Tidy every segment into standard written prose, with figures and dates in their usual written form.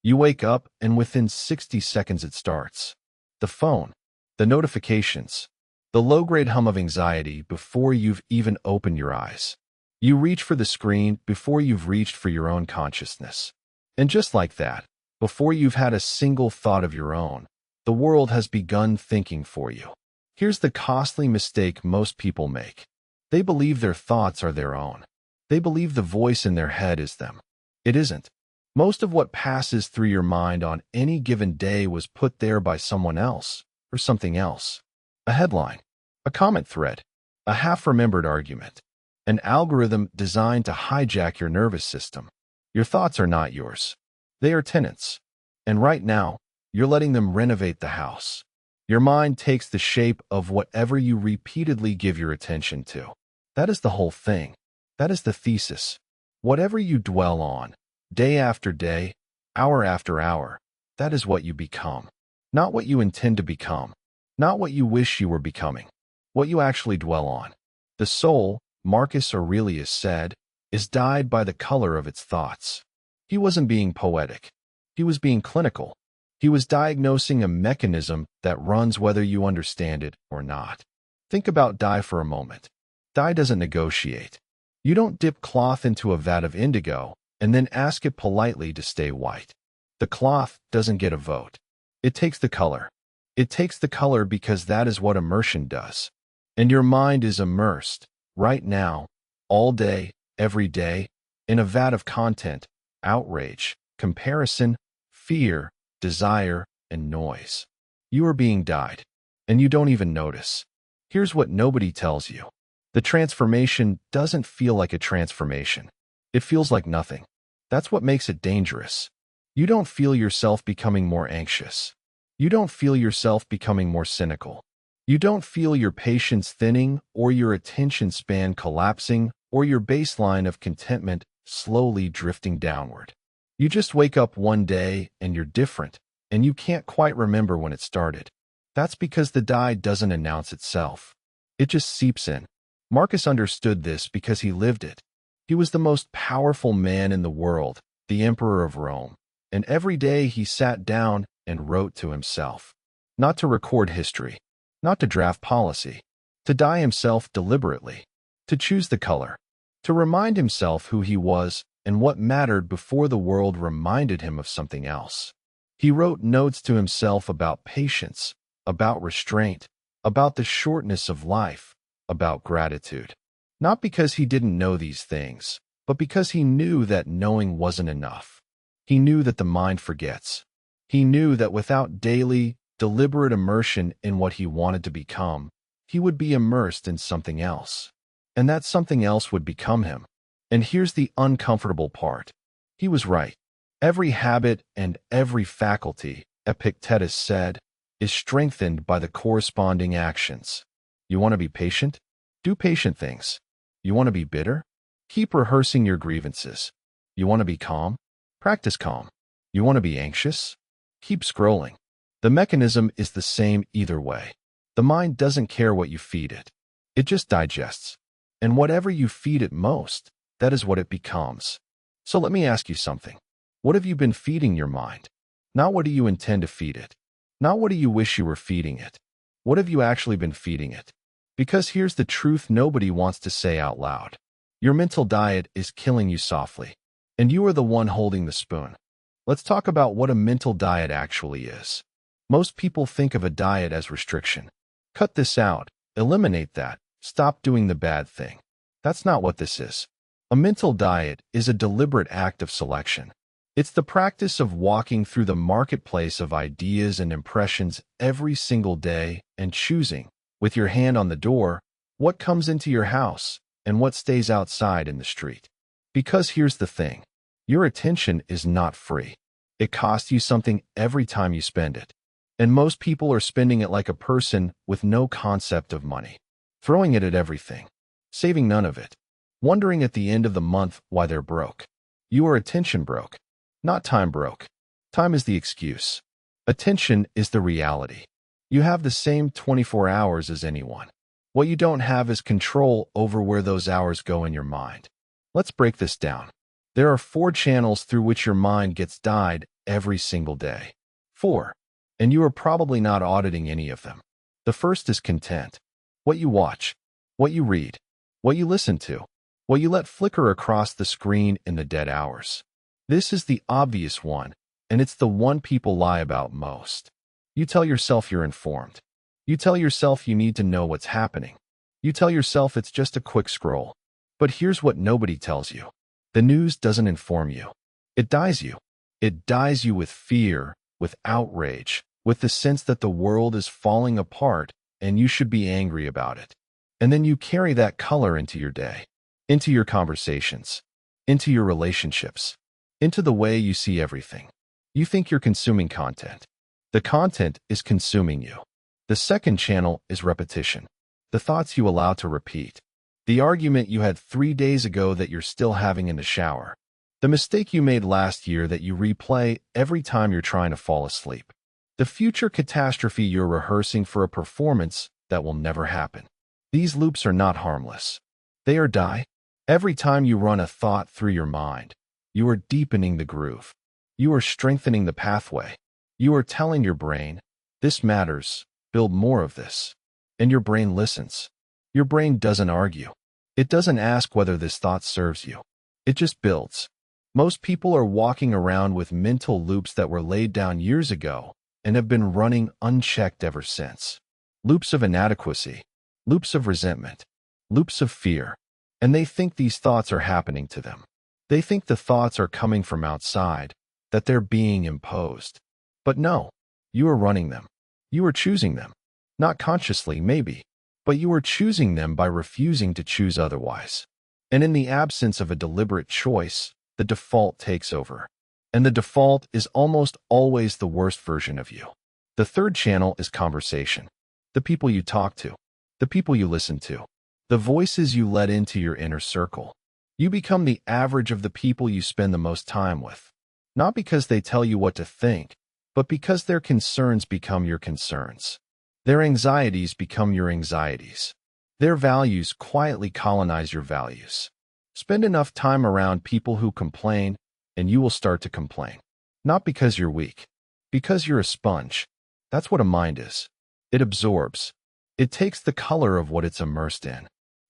You wake up, and within 60 seconds it starts. The phone, the notifications, the low-grade hum of anxiety before you've even opened your eyes. You reach for the screen before you've reached for your own consciousness. And just like that, before you've had a single thought of your own, the world has begun thinking for you. Here's the costly mistake most people make. They believe their thoughts are their own. They believe the voice in their head is them. It isn't. Most of what passes through your mind on any given day was put there by someone else or something else. A headline, a comment thread, a half-remembered argument, an algorithm designed to hijack your nervous system. Your thoughts are not yours. They are tenants. And right now, you're letting them renovate the house. Your mind takes the shape of whatever you repeatedly give your attention to. That is the whole thing. That is the thesis. Whatever you dwell on, day after day, hour after hour, that is what you become. Not what you intend to become. Not what you wish you were becoming. What you actually dwell on. The soul, Marcus Aurelius said, is dyed by the color of its thoughts. He wasn't being poetic. He was being clinical. He was diagnosing a mechanism that runs whether you understand it or not. Think about dye for a moment. Dye doesn't negotiate. You don't dip cloth into a vat of indigo and then ask it politely to stay white. The cloth doesn't get a vote. It takes the color. It takes the color because that is what immersion does. And your mind is immersed, right now, all day, every day, in a vat of content, outrage, comparison, fear, desire, and noise. You are being dyed, and you don't even notice. Here's what nobody tells you. The transformation doesn't feel like a transformation. It feels like nothing. That's what makes it dangerous. You don't feel yourself becoming more anxious. You don't feel yourself becoming more cynical. You don't feel your patience thinning or your attention span collapsing or your baseline of contentment slowly drifting downward. You just wake up one day and you're different, and you can't quite remember when it started. That's because the dye doesn't announce itself. It just seeps in. Marcus understood this because he lived it. He was the most powerful man in the world, the Emperor of Rome, and every day he sat down and wrote to himself. Not to record history, not to draft policy, to dye himself deliberately, to choose the color, to remind himself who he was and what mattered before the world reminded him of something else. He wrote notes to himself about patience, about restraint, about the shortness of life, about gratitude. Not because he didn't know these things, but because he knew that knowing wasn't enough. He knew that the mind forgets. He knew that without daily, deliberate immersion in what he wanted to become, he would be immersed in something else. And that something else would become him. And here's the uncomfortable part. He was right. Every habit and every faculty, Epictetus said, is strengthened by the corresponding actions. You want to be patient? Do patient things. You want to be bitter? Keep rehearsing your grievances. You want to be calm? Practice calm. You want to be anxious? Keep scrolling. The mechanism is the same either way. The mind doesn't care what you feed it. It just digests. And whatever you feed it most, that is what it becomes. So let me ask you something. What have you been feeding your mind? Not what do you intend to feed it. Not what do you wish you were feeding it. What have you actually been feeding it? Because here's the truth nobody wants to say out loud. Your mental diet is killing you softly, and you are the one holding the spoon. Let's talk about what a mental diet actually is. Most people think of a diet as restriction. Cut this out, eliminate that, stop doing the bad thing. That's not what this is. A mental diet is a deliberate act of selection. It's the practice of walking through the marketplace of ideas and impressions every single day and choosing, with your hand on the door, what comes into your house and what stays outside in the street. Because here's the thing. Your attention is not free. It costs you something every time you spend it. And most people are spending it like a person with no concept of money. Throwing it at everything. Saving none of it. Wondering at the end of the month why they're broke. You are attention broke. Not time broke. Time is the excuse. Attention is the reality. You have the same 24 hours as anyone. What you don't have is control over where those hours go in your mind. Let's break this down. There are 4 channels through which your mind gets dyed every single day. 4. And you are probably not auditing any of them. The first is content. What you watch, what you read, what you listen to, what you let flicker across the screen in the dead hours. This is the obvious one, and it's the one people lie about most. You tell yourself you're informed. You tell yourself you need to know what's happening. You tell yourself it's just a quick scroll. But here's what nobody tells you. The news doesn't inform you. It dyes you. It dyes you with fear, with outrage, with the sense that the world is falling apart and you should be angry about it. And then you carry that color into your day, into your conversations, into your relationships, into the way you see everything. You think you're consuming content. The content is consuming you. The second channel is repetition. The thoughts you allow to repeat. The argument you had 3 days ago that you're still having in the shower. The mistake you made last year that you replay every time you're trying to fall asleep. The future catastrophe you're rehearsing for a performance that will never happen. These loops are not harmless. They are dye. Every time you run a thought through your mind, you are deepening the groove. You are strengthening the pathway. You are telling your brain, this matters, build more of this. And your brain listens. Your brain doesn't argue. It doesn't ask whether this thought serves you. It just builds. Most people are walking around with mental loops that were laid down years ago and have been running unchecked ever since. Loops of inadequacy, loops of resentment, loops of fear. And they think these thoughts are happening to them. They think the thoughts are coming from outside, that they're being imposed. But no, you are running them. You are choosing them. Not consciously, maybe, but you are choosing them by refusing to choose otherwise. And in the absence of a deliberate choice, the default takes over. And the default is almost always the worst version of you. The third channel is conversation. The people you talk to, the people you listen to, the voices you let into your inner circle. You become the average of the people you spend the most time with. Not because they tell you what to think, but because their concerns become your concerns. Their anxieties become your anxieties. Their values quietly colonize your values. Spend enough time around people who complain, and you will start to complain. Not because you're weak, because you're a sponge. That's what a mind is. It absorbs. It takes the color of what it's immersed in.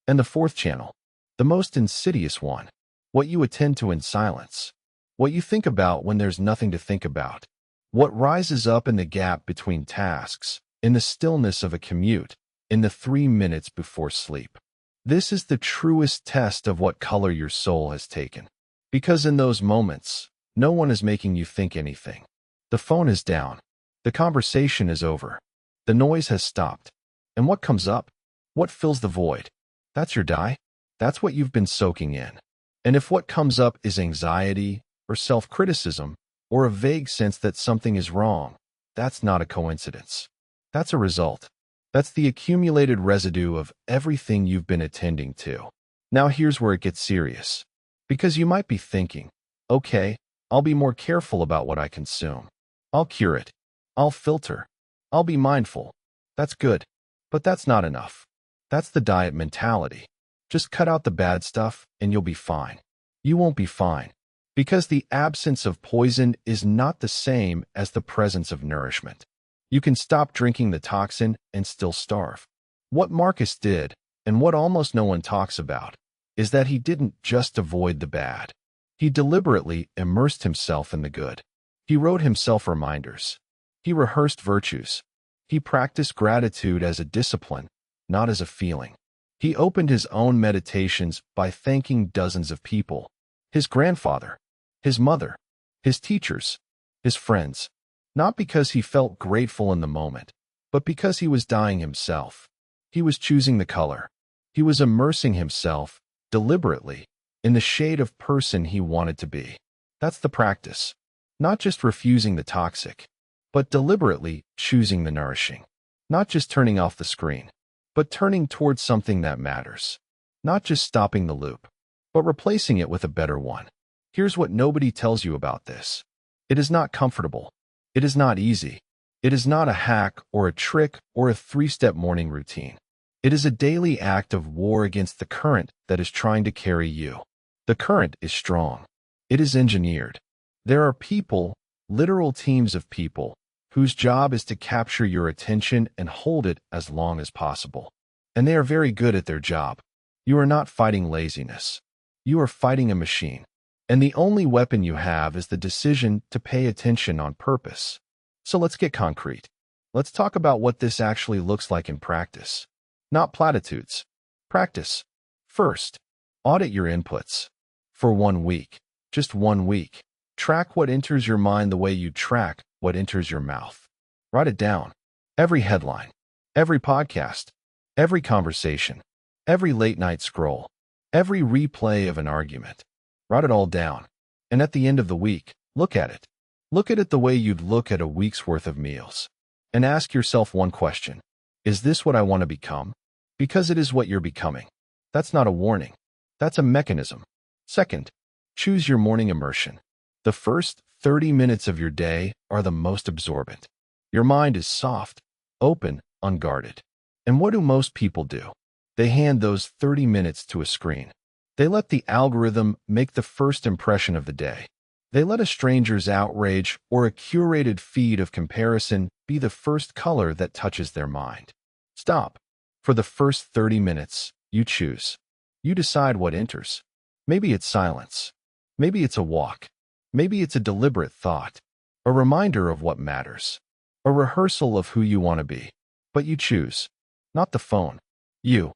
And the fourth channel, the most insidious one, what you attend to in silence. What you think about when there's nothing to think about. What rises up in the gap between tasks, in the stillness of a commute, in the 3 minutes before sleep. This is the truest test of what color your soul has taken. Because in those moments, no one is making you think anything. The phone is down. The conversation is over. The noise has stopped. And what comes up? What fills the void? That's your dye. That's what you've been soaking in. And if what comes up is anxiety, or self-criticism, or a vague sense that something is wrong, that's not a coincidence. That's a result. That's the accumulated residue of everything you've been attending to. Now here's where it gets serious. Because you might be thinking, okay, I'll be more careful about what I consume. I'll curate. I'll filter. I'll be mindful. That's good. But that's not enough. That's the diet mentality. Just cut out the bad stuff and you'll be fine. You won't be fine. Because the absence of poison is not the same as the presence of nourishment. You can stop drinking the toxin and still starve. What Marcus did, and what almost no one talks about, is that he didn't just avoid the bad. He deliberately immersed himself in the good. He wrote himself reminders. He rehearsed virtues. He practiced gratitude as a discipline, not as a feeling. He opened his own meditations by thanking dozens of people. His grandfather, his mother, his teachers, his friends. Not because he felt grateful in the moment, but because he was dying himself. He was choosing the color. He was immersing himself, deliberately, in the shade of person he wanted to be. That's the practice. Not just refusing the toxic, but deliberately choosing the nourishing. Not just turning off the screen, but turning towards something that matters. Not just stopping the loop, but replacing it with a better one. Here's what nobody tells you about this. It is not comfortable. It is not easy. It is not a hack or a trick or a 3-step morning routine. It is a daily act of war against the current that is trying to carry you. The current is strong. It is engineered. There are people, literal teams of people, whose job is to capture your attention and hold it as long as possible. And they are very good at their job. You are not fighting laziness. You are fighting a machine. And the only weapon you have is the decision to pay attention on purpose. So let's get concrete. Let's talk about what this actually looks like in practice. Not platitudes. Practice. First, audit your inputs. For 1 week, just 1 week, track what enters your mind the way you track what enters your mouth. Write it down. Every headline, every podcast, every conversation, every late-night scroll, every replay of an argument. Write it all down. And at the end of the week, look at it. Look at it the way you'd look at a week's worth of meals. And ask yourself one question. Is this what I want to become? Because it is what you're becoming. That's not a warning. That's a mechanism. Second, choose your morning immersion. The first 30 minutes of your day are the most absorbent. Your mind is soft, open, unguarded. And what do most people do? They hand those 30 minutes to a screen. They let the algorithm make the first impression of the day. They let a stranger's outrage or a curated feed of comparison be the first color that touches their mind. Stop. For the first 30 minutes, you choose. You decide what enters. Maybe it's silence. Maybe it's a walk. Maybe it's a deliberate thought. A reminder of what matters. A rehearsal of who you want to be. But you choose. Not the phone. You.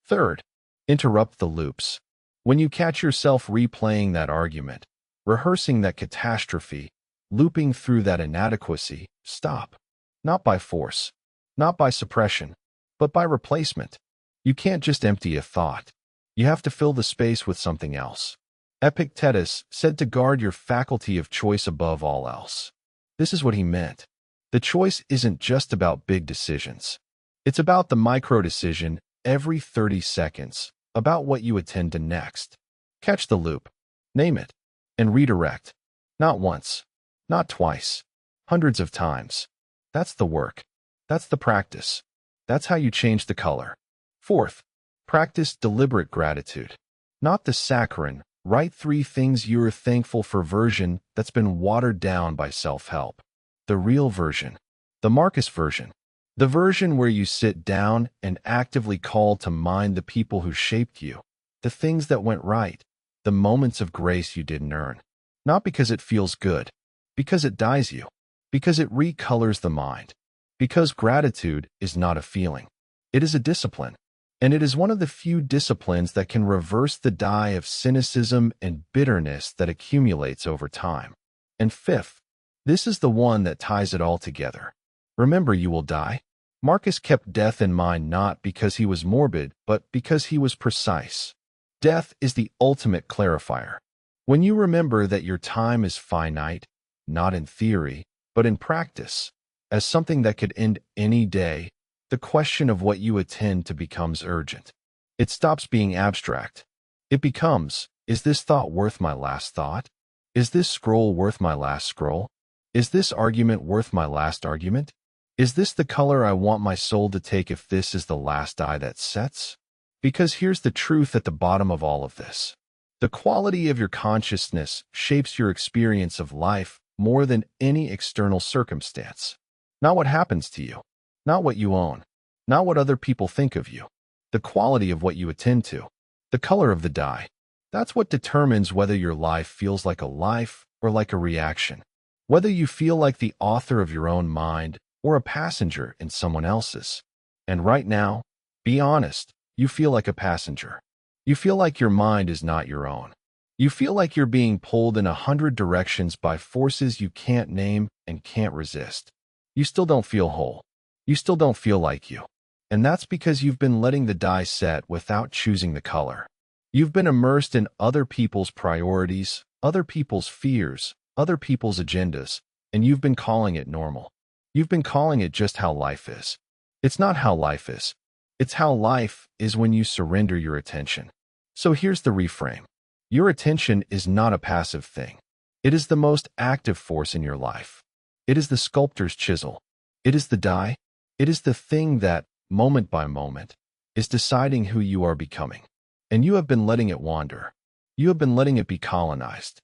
Third, interrupt the loops. When you catch yourself replaying that argument, rehearsing that catastrophe, looping through that inadequacy, stop. Not by force, not by suppression, but by replacement. You can't just empty a thought. You have to fill the space with something else. Epictetus said to guard your faculty of choice above all else. This is what he meant. The choice isn't just about big decisions. It's about the micro decision every 30 seconds, about what you attend to next. Catch the loop, name it, and redirect. Not once, not twice, hundreds of times. That's the work. That's the practice. That's how you change the color. Fourth, practice deliberate gratitude. Not the saccharine, write 3 things you're thankful for version that's been watered down by self-help. The real version. The Marcus version. The version where you sit down and actively call to mind the people who shaped you, the things that went right, the moments of grace you didn't earn. Not because it feels good, because it dyes you, because it recolors the mind, because gratitude is not a feeling. It is a discipline, and it is one of the few disciplines that can reverse the dye of cynicism and bitterness that accumulates over time. And fifth, this is the one that ties it all together. Remember, you will die. Marcus kept death in mind not because he was morbid, but because he was precise. Death is the ultimate clarifier. When you remember that your time is finite, not in theory, but in practice, as something that could end any day, the question of what you attend to becomes urgent. It stops being abstract. It becomes, is this thought worth my last thought? Is this scroll worth my last scroll? Is this argument worth my last argument? Is this the color I want my soul to take if this is the last die that sets? Because here's the truth at the bottom of all of this. The quality of your consciousness shapes your experience of life more than any external circumstance. Not what happens to you, not what you own, not what other people think of you. The quality of what you attend to, the color of the die. That's what determines whether your life feels like a life or like a reaction. Whether you feel like the author of your own mind or a passenger in someone else's. And right now, be honest, you feel like a passenger. You feel like your mind is not your own. You feel like you're being pulled in 100 directions by forces you can't name and can't resist. You still don't feel whole. You still don't feel like you. And that's because you've been letting the die set without choosing the color. You've been immersed in other people's priorities, other people's fears, other people's agendas, and you've been calling it normal. You've been calling it just how life is. It's not how life is. It's how life is when you surrender your attention. So here's the reframe. Your attention is not a passive thing. It is the most active force in your life. It is the sculptor's chisel. It is the die. It is the thing that, moment by moment, is deciding who you are becoming. And you have been letting it wander. You have been letting it be colonized.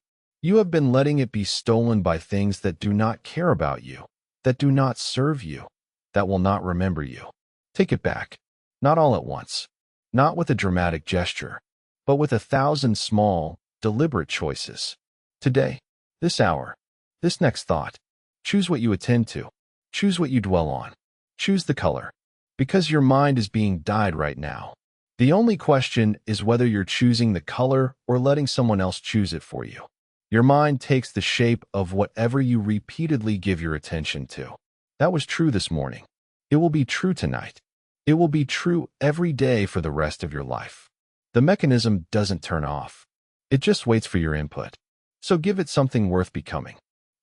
You have been letting it be stolen by things that do not care about you, that do not serve you, that will not remember you. Take it back. Not all at once. Not with a dramatic gesture, but with 1,000 small, deliberate choices. Today, this hour, this next thought. Choose what you attend to. Choose what you dwell on. Choose the color. Because your mind is being dyed right now. The only question is whether you're choosing the color or letting someone else choose it for you. Your mind takes the shape of whatever you repeatedly give your attention to. That was true this morning. It will be true tonight. It will be true every day for the rest of your life. The mechanism doesn't turn off. It just waits for your input. So give it something worth becoming.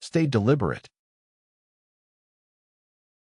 Stay deliberate.